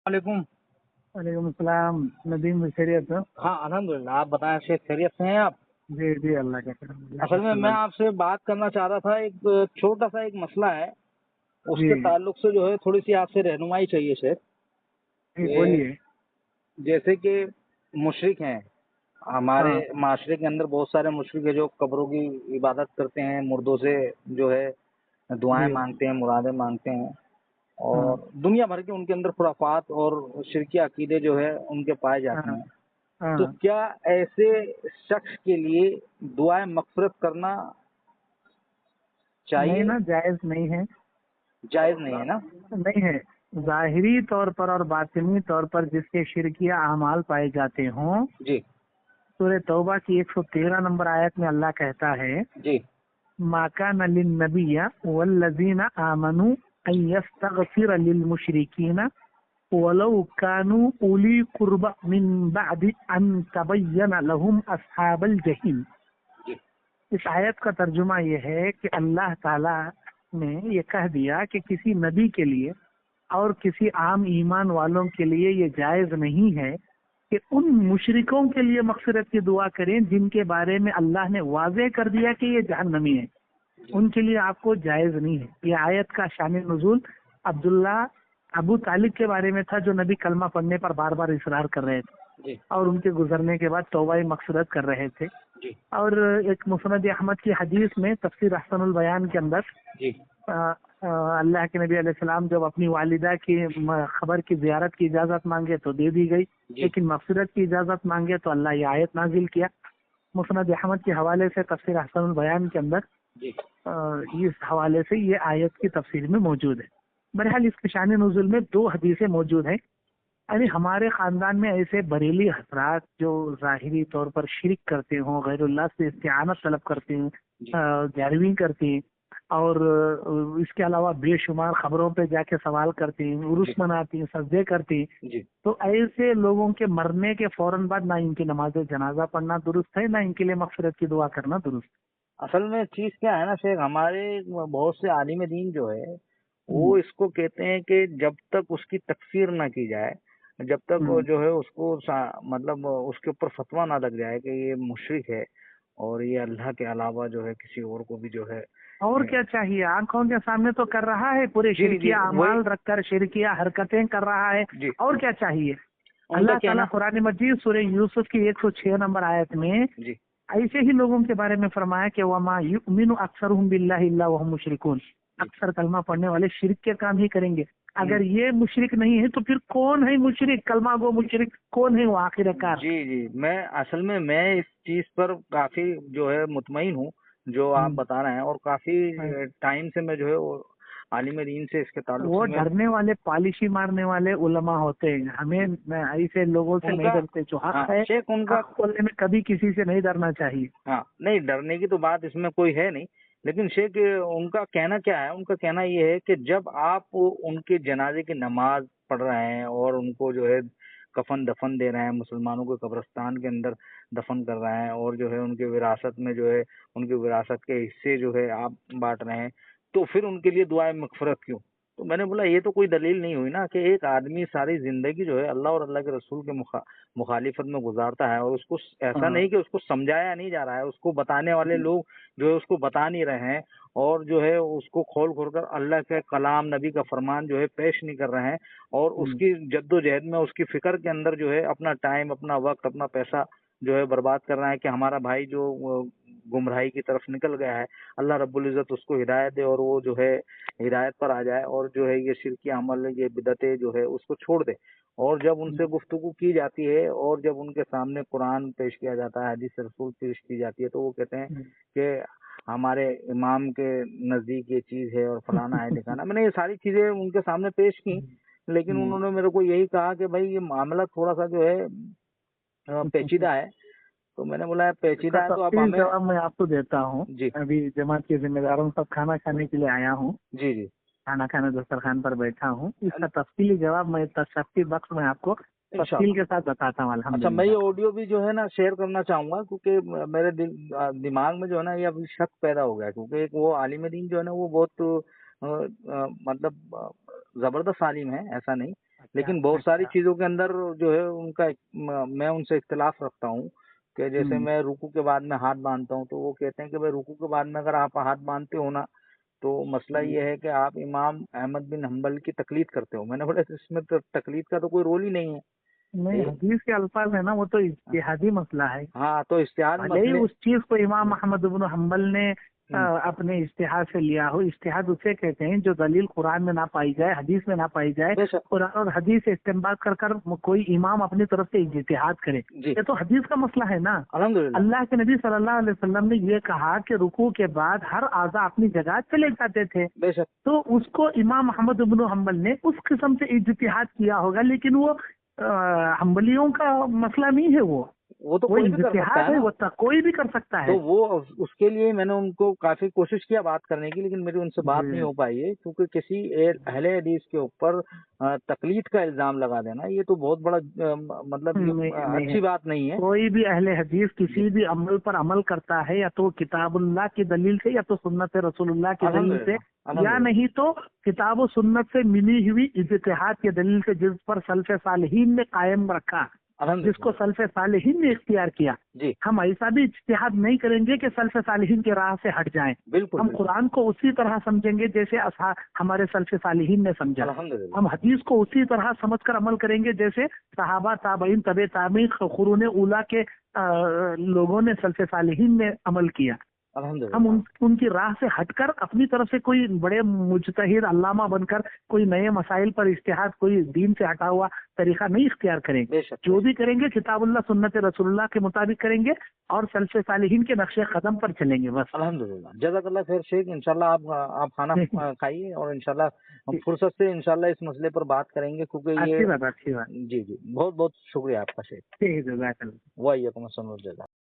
वालेकुम। वालेकुम अस्सलाम। नदीम खैरियत हो? हाँ अल्हम्दुलिल्लाह, आप बताएं शेख, खैरियत से हैं आप? जी जी, अल्लाह का करम, अल्लाह का असल में मैं फजल। आपसे बात करना चाह रहा था, एक छोटा सा एक मसला है, उसके जी ताल्लुक से जो है थोड़ी सी आपसे रहनुमाई चाहिए शेख। जी, कि बोलिए। जैसे कि मुशरिक हैं, हमारे हाँ माशरे के अंदर बहुत सारे मुशरिक है जो कब्रों की इबादत करते हैं, मुर्दों से जो है दुआएं जी। मांगते हैं, मुरादें मांगते हैं, हाँ और दुनिया भर के उनके अंदर खुराफात और शिरकी अकीदे जो है उनके पाए जाते हाँ हैं। तो हाँ। क्या ऐसे शख्स के लिए दुआए मगफिरत करना नहीं चाहिए? ना, जायज नहीं है। जायज नहीं है ना? नहीं है। ज़ाहिरी तौर पर और बातिनी तौर पर जिसके शिरकिया अमाल पाए जाते हों, जी सूरह तौबा की 113 नंबर आयत में अल्लाह कहता है, जी माका नलिन नबिया वल्लजीना आमनु अन यस्तगफिर लिल मुशरिकीना वलौ कानू उली कुर्बा मिन बादि अन तबय्यन लहुम अस्हाबल जहीम। जी इस आयत का तर्जुमा ये है कि अल्लाह ताला ने ये कह दिया कि किसी नबी के लिए और किसी आम ईमान वालों के लिए ये जायज नहीं है कि उन मुशरिकों के लिए मगफिरत की दुआ करें जिनके बारे में अल्लाह ने वाज़ेह कर दिया कि ये जहन्नमी है। उनके लिए आपको जायज नहीं है। ये आयत का शान नुज़ूल अब्दुल्ला अबू तालिब के बारे में था, जो नबी कलमा पढ़ने पर बार बार इसरार कर रहे थे जी और उनके गुजरने के बाद तौबा मगफिरत कर रहे थे। जी और एक मुस्नद अहमद की हदीस में तफसीर अहसनुल बयान के अंदर जी अ, अल्लाह के नबी अलैहिस्सलाम जब अपनी वालिदा की खबर की जियारत की इजाजत मांगे तो दे दी गई, जी लेकिन मगफिरत की इजाजत मांगे तो अल्लाह ये आयत नाजिल किया। मुस्नद अहमद के हवाले से तफसीर अहसनुल बयान के अंदर जी इस हवाले से ये आयत की तफसीर में मौजूद है। बहरहाल इसके शान नुज़ुल में दो हदीसें मौजूद हैं। यानी हमारे खानदान में ऐसे बरेली हजरात जो ज़ाहिरी तौर पर शिरक करते हों, गैरुल्लाह से इस्तिआनत तलब करते हैं, जी ग्यारहवीं करते हैं, और इसके अलावा बेशुमार खबरों पे जाके सवाल करते हैं, उर्स जी मनाती हैं, सजदे करती हैं। जी। तो ऐसे लोगों के मरने के फौरन बाद ना इनकी नमाज जनाजा पढ़ना दुरुस्त है, ना इनके लिए मगफिरत की दुआ करना दुरुस्त असल में चीज क्या है ना शेख, हमारे बहुत से आलिम दीन जो है है। वो इसको कहते हैं कि जब तक उसकी तकफीर ना की जाए, जब तक वो हम्म। जो है उसको मतलब उसके ऊपर फतवा ना लग जाए कि ये मुशरिक है और ये अल्लाह के अलावा जो है किसी और को भी जो है और क्या चाहिए, आंखों के सामने तो कर रहा है, पूरे जी जी शिरकिया वही अमाल रखकर शिरकिया हरकतें कर रहा है। जी। और क्या चाहिए। उनका अल्लाह ताला कहना कुरान मजीद सूरह यूसुफ की 106 नंबर आयत में जी ऐसे ही लोगों के बारे में फरमाया कि वमा युमिनु अक्सरुहुम बिल्लाहि इल्ला वहुम मुशरिकून। जी अक्सर कलमा पढ़ने वाले शिरक के काम ही करेंगे। हम्म, अगर ये मुशरिक नहीं है तो फिर कौन है मुशरिक, कलमा गो मुशरिक कौन है वो आखिरकार। जी जी। मैं असल में मैं इस चीज पर काफी जो है मुतमईन हूँ जो आप हम्म। बता रहे हैं, और काफी हाँ। टाइम से मैं जो है वो आलिम दीन से इसके ताल्लुक वो से मैं डरने वाले पॉलिशी मारने वाले उलमा होते हैं। हमें ऐसे लोगों से नहीं उनका डरते। जो हक हाँ है, शेख उनका हक बोलने में कभी किसी से नहीं डरना चाहिए। हाँ नहीं, डरने की तो बात इसमें कोई है नहीं, लेकिन शेख उनका कहना क्या है, उनका कहना ये है कि जब आप उनके जनाजे की नमाज पढ़ रहे हैं और उनको जो है कफन दफन दे रहे हैं, मुसलमानों के कब्रिस्तान के अंदर दफन कर रहे हैं, और जो है उनके विरासत में जो है उनकी विरासत के हिस्से जो है आप बांट रहे हैं, तो फिर उनके लिए दुआए मगफरत क्यों? तो मैंने बोला ये तो कोई दलील नहीं हुई ना कि एक आदमी सारी जिंदगी जो है अल्लाह और अल्लाह के रसूल के मुखालिफत में गुजारता है, और उसको ऐसा हाँ। नहीं कि उसको समझाया नहीं जा रहा है, उसको बताने वाले लोग जो है उसको बता नहीं रहे हैं, और जो है उसको खोल खोल कर अल्लाह के कलाम नबी का फरमान जो है पेश नहीं कर रहे हैं, और हम्म। उसकी जद्दोजहद में उसकी फिक्र के अंदर जो है अपना टाइम, अपना वक्त, अपना पैसा जो है बर्बाद कर रहे हैं कि हमारा भाई जो गुमराही की तरफ निकल गया है, अल्लाह रब्बुल इज्जत उसको हिदायत दे और वो जो है हिदायत पर आ जाए, और जो है ये शिरकी अमल, ये बिदतें जो है उसको छोड़ दे। और जब उनसे गुफ्तगू की जाती है और जब उनके सामने कुरान पेश किया जाता है, हदीस रसूल पेश की जाती है, तो वो कहते हैं हम्म। कि हमारे इमाम के नज़दीक ये चीज़ है और फलाना है ठिकाना। मैंने ये सारी चीज़ें उनके सामने पेश की, लेकिन हम्म। उन्होंने मेरे को यही कहा कि भाई ये मामला थोड़ा सा जो है पेचीदा है। तो मैंने बोला इसका पेचीदा है तो आप तफसीली हमें। जवाब मैं आपको देता हूँ। जी अभी जमात के जिम्मेदारों सब खाना खाने के लिए आया हूँ। जी जी। खाना खाने दस्तरखान पर बैठा हूँ। इसका तफसीली जवाब मैं तशफ़ी बख्श में आपको तफसील इंशाल्लाह। के साथ बताता हूँ अच्छा, मैं ये अल्हम्दुलिल्लाह। ऑडियो भी जो है ना शेयर करना चाहूंगा, क्योंकि मेरे दिमाग में जो है ना ये अभी शक पैदा हो गया है, क्योंकि एक वो आलिम दीन जो है ना वो बहुत मतलब जबरदस्त आलिम है, ऐसा नहीं, لیکن بہت ساری اچھا چیزوں کے اندر جو ہے ان کا میں ان سے اختلاف رکھتا ہوں کہ جیسے ہوں، میں رکوع کے بعد میں ہاتھ باندھتا ہوں تو وہ کہتے ہیں کہ بھائی رکوع کے بعد میں اگر آپ ہاتھ باندھتے ہو نا تو مسئلہ ہوں، یہ ہے کہ آپ امام احمد بن حنبل کی تقلید کرتے ہو. میں نے بولا اس میں تقلید کا تو کوئی رول ہی نہیں نہیں ہے. حدیث کے الفاظ ہے نا، وہ تو اجتہادی مسئلہ ہے. ہاں تو اشتہاد بھلے ہی مسئلے. اس چیز کو امام احمد بن حنبل نے ہوں، اپنے اجتہاد سے لیا ہو. اجتہاد اسے کہتے ہیں جو دلیل قرآن میں نہ پائی جائے، حدیث میں نہ پائی جائے، بے شک. قرآن اور حدیث سے استنباط کر کر کوئی امام اپنی طرف سے اجتہاد کرے. جی یہ تو حدیث کا مسئلہ ہے نا. الحمدللہ. اللہ کے نبی صلی اللہ علیہ وسلم نے یہ کہا کہ رکوع کے بعد ہر اعضاء اپنی جگہ چلے جاتے تھے. بے شک. تو اس کو امام احمد بن حنبل نے اس قسم سے اجتہاد کیا ہوگا، لیکن وہ حنبلیوں کا مسئلہ نہیں ہے. وہ تو وہ کوئی بھی کر سکتا اجتہاد ہے ہے، نا. وہ کوئی بھی کر سکتا تو ہے. وہ اس کے لیے میں نے ان کو کافی کوشش کیا بات کرنے کی، لیکن میری ان سے بات نہیں جی ہو پائی ہے کیونکہ کسی اہل حدیث کے اوپر تقلید کا الزام لگا دینا یہ تو بہت بڑا مطلب یہ نہیں ہے. اچھی بات نہیں ہے. کوئی بھی اہل حدیث جی کسی بھی عمل پر عمل کرتا ہے یا تو کتاب اللہ کی دلیل سے یا تو سنت رسول اللہ کی دلیل سے، الحمدللہ. یا الحمدللہ. نہیں تو کتاب و سنت سے ملی ہوئی اجتہاد کی دلیل سے، جس پر سلف صالحین نے قائم رکھا، جس کو الحمدللہ. سلف صالحین نے اختیار کیا. جی ہم ایسا بھی اجتہاد نہیں کریں گے کہ سلف صالحین کی راہ سے ہٹ جائیں. بالکل ہم بالکل. قرآن کو اسی طرح سمجھیں گے جیسے ہمارے سلف صالحین نے سمجھا. الحمدللہ. ہم حدیث کو اسی طرح سمجھ کر عمل کریں گے جیسے صحابہ، تابعین، طب تابعین، قرون اولیٰ کے لوگوں نے، سلف صالحین نے عمل کیا. ہم الحمدللہ. ان کی راہ سے ہٹ کر اپنی طرف سے کوئی بڑے مجتہد علامہ بن کر کوئی نئے مسائل پر اجتہاد، کوئی دین سے ہٹا ہوا طریقہ نہیں اختیار کریں. بے شک. جو بھی کریں گے کتاب اللہ سنت رسول اللہ کے مطابق کریں گے اور سلف صالحین کے نقش قدم پر چلیں گے بس. الحمدللہ. جزاک اللہ خیر شیخ. انشاءاللہ آپ کھانا کھائیے اور انشاءاللہ ہم فرصت سے انشاءاللہ اس مسئلے پر بات کریں گے کیونکہ اچھی یہ بات، اچھی بات. جی جی بہت بہت شکریہ آپ کا شیخ. ٹھیک ہے، جزاک اللہ. وعلیکم السلام.